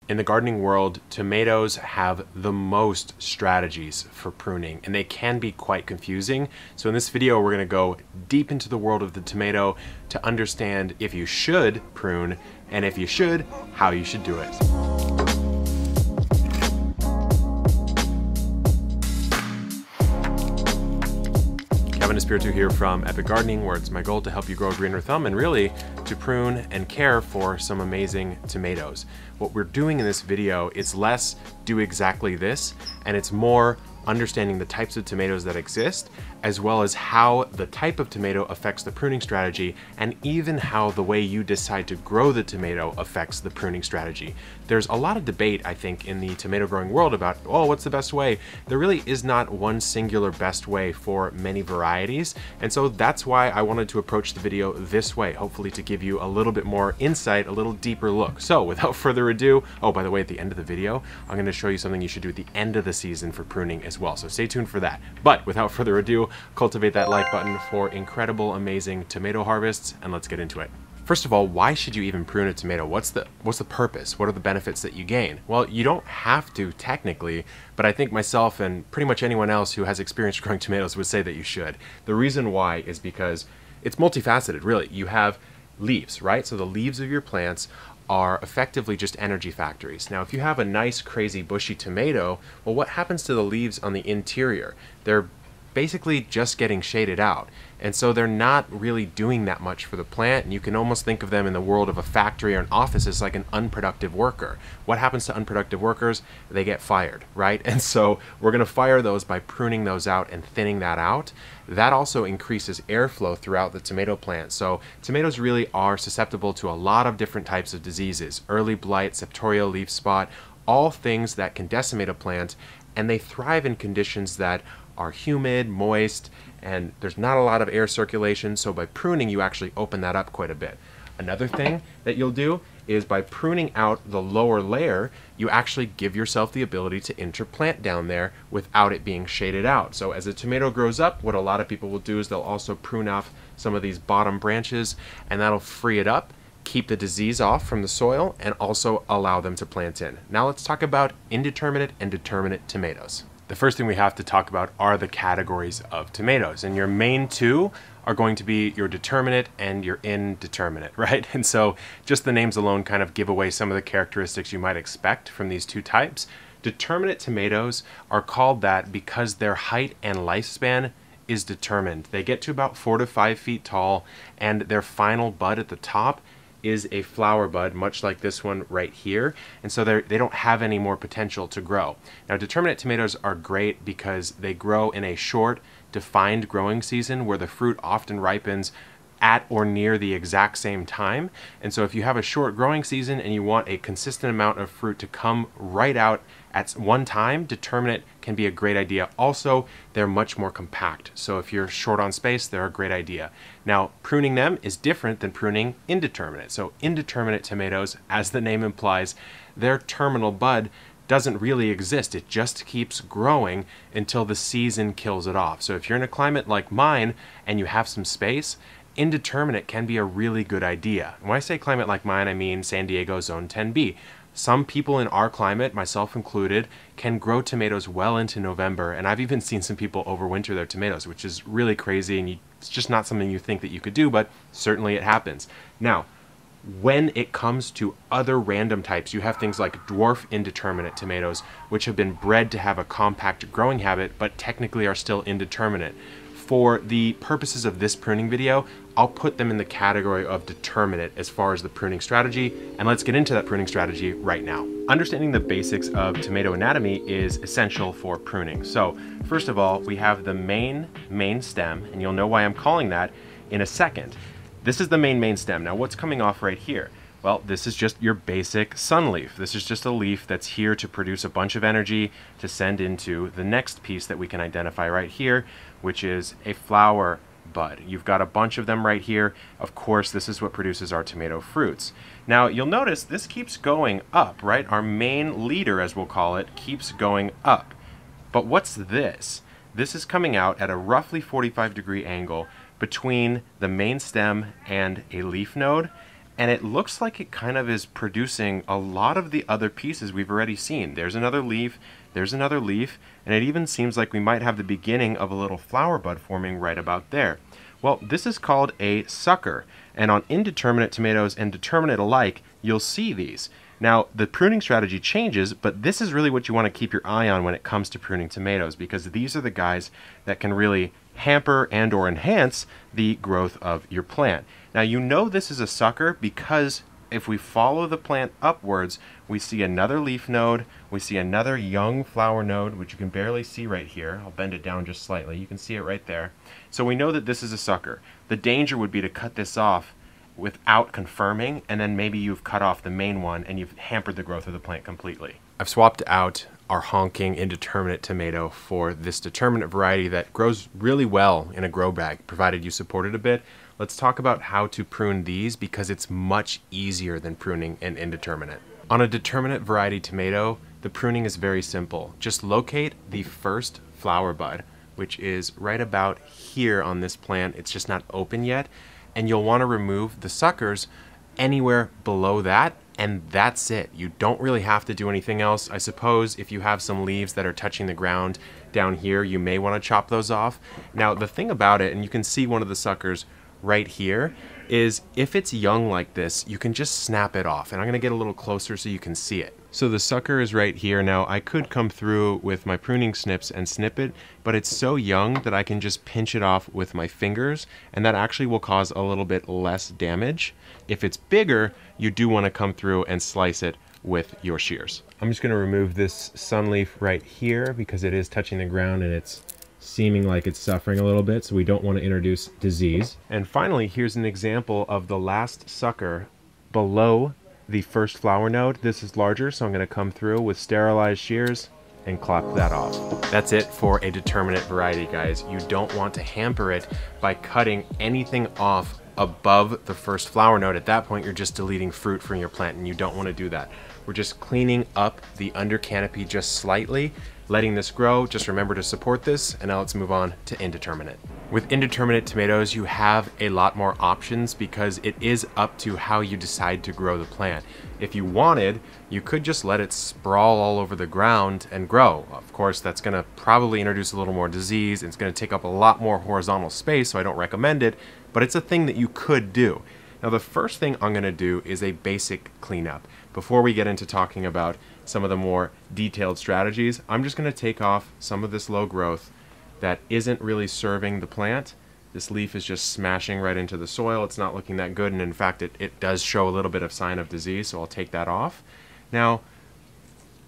In the gardening world, tomatoes have the most strategies for pruning, and they can be quite confusing. So in this video, we're going to go deep into the world of the tomato to understand if you should prune, and if you should, how you should do it. Kevin Espiritu here from Epic Gardening, where it's my goal to help you grow a greener thumb and really to prune and care for some amazing tomatoes. What we're doing in this video is less do exactly this, and it's more understanding the types of tomatoes that exist, as well as how the type of tomato affects the pruning strategy, and even how the way you decide to grow the tomato affects the pruning strategy. There's a lot of debate, I think, in the tomato growing world about, oh, what's the best way? There really is not one singular best way for many varieties, and so that's why I wanted to approach the video this way, hopefully to give you a little bit more insight, a little deeper look. So without further ado, oh, by the way, at the end of the video, I'm going to show you something you should do at the end of the season for pruning as well, so stay tuned for that. But without further ado, cultivate that like button for incredible, amazing tomato harvests, and let's get into it. First of all, why should you even prune a tomato? What's the purpose? What are the benefits that you gain? Well, you don't have to technically, but I think myself and pretty much anyone else who has experience growing tomatoes would say that you should. The reason why is because it's multifaceted, really. You have leaves, right? So the leaves of your plants are effectively just energy factories. Now, if you have a nice, crazy, bushy tomato, well, what happens to the leaves on the interior? They're basically just getting shaded out. And so they're not really doing that much for the plant, and you can almost think of them in the world of a factory or an office as like an unproductive worker. What happens to unproductive workers? They get fired, right? And so we're gonna fire those by pruning those out and thinning that out. That also increases airflow throughout the tomato plant. So tomatoes really are susceptible to a lot of different types of diseases: early blight, septoria, leaf spot, all things that can decimate a plant, and they thrive in conditions that are humid, moist, and there's not a lot of air circulation, so by pruning you actually open that up quite a bit. Another thing that you'll do is by pruning out the lower layer, you actually give yourself the ability to interplant down there without it being shaded out. So as a tomato grows up, what a lot of people will do is they'll also prune off some of these bottom branches, and that'll free it up, keep the disease off from the soil, and also allow them to plant in. Now let's talk about indeterminate and determinate tomatoes. The first thing we have to talk about are the categories of tomatoes, and your main two are going to be your determinate and your indeterminate, right? And so just the names alone kind of give away some of the characteristics you might expect from these two types. Determinate tomatoes are called that because their height and lifespan is determined. They get to about 4 to 5 feet tall, and their final bud at the top is a flower bud, much like this one right here, and so they don't have any more potential to grow. Now, determinate tomatoes are great because they grow in a short, defined growing season where the fruit often ripens at or near the exact same time. And so if you have a short growing season and you want a consistent amount of fruit to come right out at one time, determinate can be a great idea. Also, they're much more compact. So if you're short on space, they're a great idea. Now, pruning them is different than pruning indeterminate. So indeterminate tomatoes, as the name implies, their terminal bud doesn't really exist. It just keeps growing until the season kills it off. So if you're in a climate like mine and you have some space, indeterminate can be a really good idea. And when I say climate like mine, I mean San Diego Zone 10B. Some people in our climate, myself included, can grow tomatoes well into November, and I've even seen some people overwinter their tomatoes, which is really crazy, and it's just not something you think that you could do, but certainly it happens. Now, when it comes to other random types, you have things like dwarf indeterminate tomatoes, which have been bred to have a compact growing habit, but technically are still indeterminate. For the purposes of this pruning video, I'll put them in the category of determinate as far as the pruning strategy, and let's get into that pruning strategy right now. Understanding the basics of tomato anatomy is essential for pruning. So first of all, we have the main stem, and you'll know why I'm calling that in a second. This is the main stem. Now what's coming off right here? Well, this is just your basic sun leaf. This is just a leaf that's here to produce a bunch of energy to send into the next piece that we can identify right here, which is a flower bud. You've got a bunch of them right here. Of course, this is what produces our tomato fruits. Now, you'll notice this keeps going up, right? Our main leader, as we'll call it, keeps going up. But what's this? This is coming out at a roughly 45-degree angle between the main stem and a leaf node. and it looks like it kind of is producing a lot of the other pieces we've already seen. There's another leaf, there's another leaf, and it even seems like we might have the beginning of a little flower bud forming right about there. Well, this is called a sucker, and on indeterminate tomatoes and determinate alike, you'll see these. Now, the pruning strategy changes, but this is really what you want to keep your eye on when it comes to pruning tomatoes, because these are the guys that can really hamper and or enhance the growth of your plant. Now, you know this is a sucker because if we follow the plant upwards, we see another leaf node, we see another young flower node, which you can barely see right here. I'll bend it down just slightly. You can see it right there. So we know that this is a sucker. The danger would be to cut this off without confirming, and then maybe you've cut off the main one and you've hampered the growth of the plant completely. I've swapped out our honking indeterminate tomato for this determinate variety that grows really well in a grow bag, provided you support it a bit. Let's talk about how to prune these because it's much easier than pruning an indeterminate. On a determinate variety tomato, the pruning is very simple. Just locate the first flower bud, which is right about here on this plant. It's just not open yet. And you'll want to remove the suckers anywhere below that, and that's it. You don't really have to do anything else. I suppose if you have some leaves that are touching the ground down here, you may want to chop those off. Now, the thing about it, and you can see one of the suckers right here, is if it's young like this, you can just snap it off. And I'm going to get a little closer so you can see it. So the sucker is right here. Now, I could come through with my pruning snips and snip it, but it's so young that I can just pinch it off with my fingers, and that actually will cause a little bit less damage. If it's bigger, you do want to come through and slice it with your shears. I'm just going to remove this sunleaf right here because it is touching the ground and it's seeming like it's suffering a little bit, so we don't want to introduce disease. And finally, here's an example of the last sucker below the first flower node. This is larger, so I'm going to come through with sterilized shears and clap that off. That's it for a determinate variety, guys. You don't want to hamper it by cutting anything off above the first flower node. At that point, you're just deleting fruit from your plant, and you don't want to do that. We're just cleaning up the under canopy just slightly, letting this grow. Just remember to support this, and now let's move on to indeterminate. With indeterminate tomatoes, you have a lot more options because it is up to how you decide to grow the plant. If you wanted, you could just let it sprawl all over the ground and grow. Of course, that's going to probably introduce a little more disease. It's going to take up a lot more horizontal space, so I don't recommend it, but it's a thing that you could do. Now, the first thing I'm going to do is a basic cleanup. Before we get into talking about some of the more detailed strategies, I'm just going to take off some of this low growth that isn't really serving the plant. This leaf is just smashing right into the soil. It's not looking that good, and in fact, it does show a little bit of sign of disease, so I'll take that off. Now,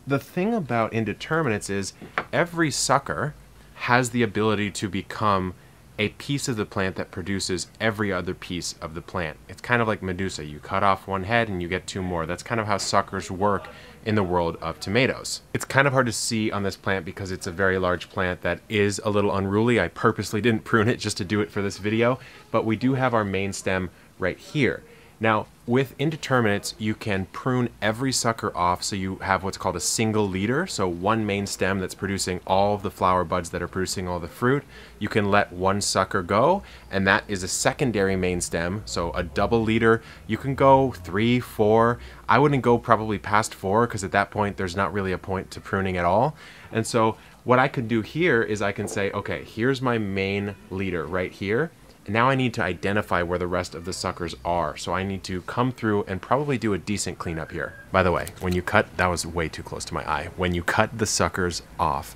the thing about indeterminates is every sucker has the ability to become a piece of the plant that produces every other piece of the plant. It's kind of like Medusa. You cut off one head and you get two more. That's kind of how suckers work in the world of tomatoes. It's kind of hard to see on this plant because it's a very large plant that is a little unruly. I purposely didn't prune it just to do it for this video, but we do have our main stem right here. Now, with indeterminates, you can prune every sucker off so you have what's called a single leader, so one main stem that's producing all of the flower buds that are producing all the fruit. You can let one sucker go, and that is a secondary main stem, so a double leader. You can go 3, 4. I wouldn't go probably past 4 because at that point there's not really a point to pruning at all. And so what I could do here is I can say, okay, here's my main leader right here. Now I need to identify where the rest of the suckers are. So I need to come through and probably do a decent cleanup here. By the way, when you cut, that was way too close to my eye. When you cut the suckers off,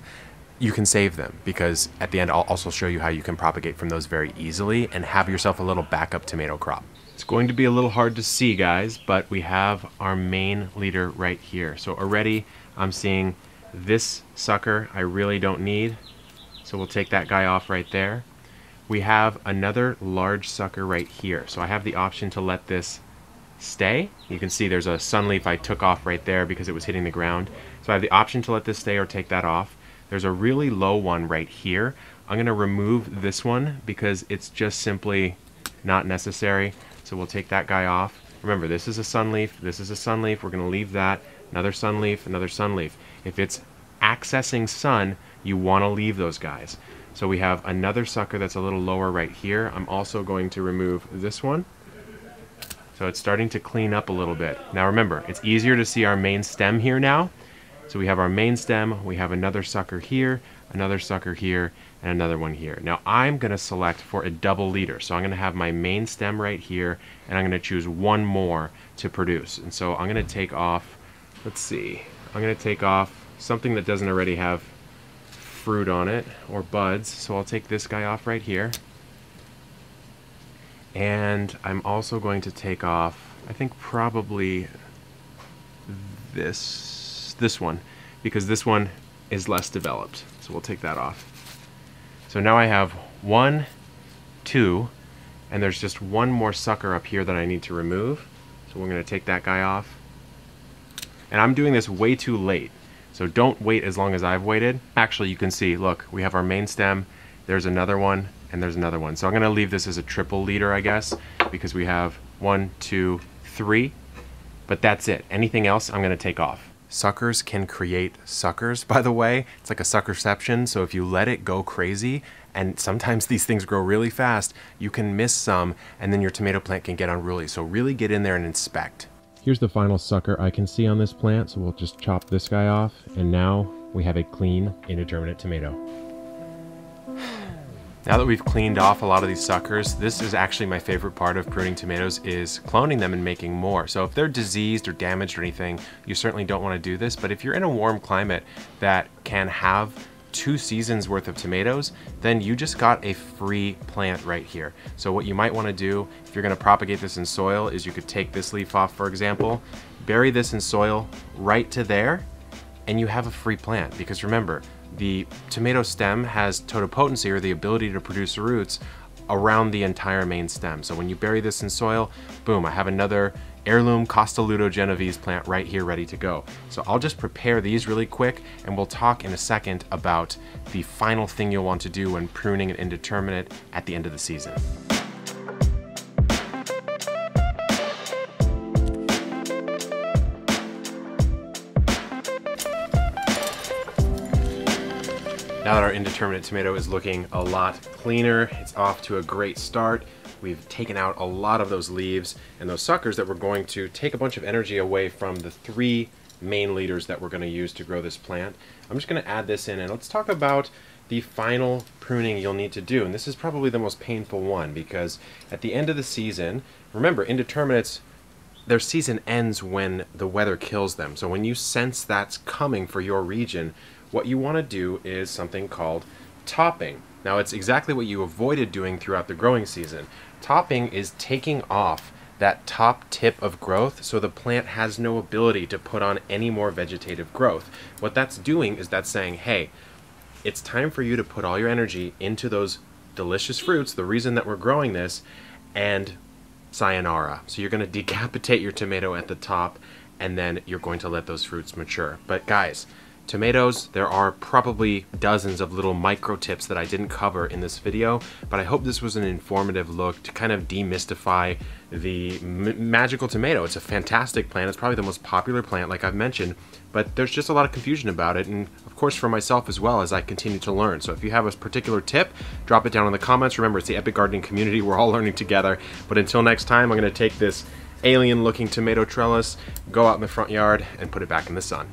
you can save them because at the end, I'll also show you how you can propagate from those very easily and have yourself a little backup tomato crop. It's going to be a little hard to see, guys, but we have our main leader right here. So already I'm seeing this sucker I really don't need. So we'll take that guy off right there. We have another large sucker right here. So I have the option to let this stay. You can see there's a sunleaf I took off right there because it was hitting the ground. So I have the option to let this stay or take that off. There's a really low one right here. I'm gonna remove this one because it's just simply not necessary. So we'll take that guy off. Remember, this is a sunleaf, this is a sunleaf. We're gonna leave that, another sunleaf, another sunleaf. If it's accessing sun, you wanna leave those guys. So we have another sucker that's a little lower right here. I'm also going to remove this one. So it's starting to clean up a little bit. Now remember, it's easier to see our main stem here now. So we have our main stem, we have another sucker here, another sucker here, and another one here. Now I'm gonna select for a double leader. So I'm gonna have my main stem right here, and I'm gonna choose one more to produce. And so I'm gonna take off, let's see, I'm gonna take off something that doesn't already have fruit on it or buds. So I'll take this guy off right here. And I'm also going to take off, I think probably this one, because this one is less developed. So we'll take that off. So now I have 1, 2, and there's just one more sucker up here that I need to remove. So we're going to take that guy off. And I'm doing this way too late. So don't wait as long as I've waited. Actually, you can see, look, we have our main stem, there's another one, and there's another one. So I'm gonna leave this as a triple leader, I guess, because we have 1, 2, 3, but that's it. Anything else, I'm gonna take off. Suckers can create suckers, by the way. It's like a suckerception, so if you let it go crazy, and sometimes these things grow really fast, you can miss some, and then your tomato plant can get unruly. So really get in there and inspect. Here's the final sucker I can see on this plant, so we'll just chop this guy off, and now we have a clean, indeterminate tomato. Now that we've cleaned off a lot of these suckers, this is actually my favorite part of pruning tomatoes, is cloning them and making more. So if they're diseased or damaged or anything, you certainly don't want to do this. But if you're in a warm climate that can have 2 seasons worth of tomatoes, then you just got a free plant right here. So what you might want to do, if you're going to propagate this in soil, is you could take this leaf off, for example, bury this in soil right to there, and you have a free plant. Because remember, the tomato stem has totopotency, or the ability to produce roots, around the entire main stem. So when you bury this in soil, boom, I have another heirloom Costaludo Genovese plant right here ready to go. So I'll just prepare these really quick, and we'll talk in a second about the final thing you'll want to do when pruning an indeterminate at the end of the season. Now that our indeterminate tomato is looking a lot cleaner, it's off to a great start. We've taken out a lot of those leaves and those suckers that were going to take a bunch of energy away from the 3 main leaders that we're going to use to grow this plant. I'm just going to add this in, and let's talk about the final pruning you'll need to do. And this is probably the most painful one, because at the end of the season, remember, indeterminates, their season ends when the weather kills them. So when you sense that's coming for your region, what you want to do is something called topping. Now it's exactly what you avoided doing throughout the growing season. Topping is taking off that top tip of growth so the plant has no ability to put on any more vegetative growth. What that's doing is that's saying, hey, it's time for you to put all your energy into those delicious fruits, the reason that we're growing this, and sayonara. So you're going to decapitate your tomato at the top, and then you're going to let those fruits mature. But guys, tomatoes, there are probably dozens of little micro tips that I didn't cover in this video, but I hope this was an informative look to kind of demystify the magical tomato. It's a fantastic plant. It's probably the most popular plant, like I've mentioned, but there's just a lot of confusion about it, and of course for myself as well, as I continue to learn. So if you have a particular tip, drop it down in the comments. Remember, it's the Epic Gardening community. We're all learning together. But until next time, I'm going to take this alien looking tomato trellis, go out in the front yard, and put it back in the sun.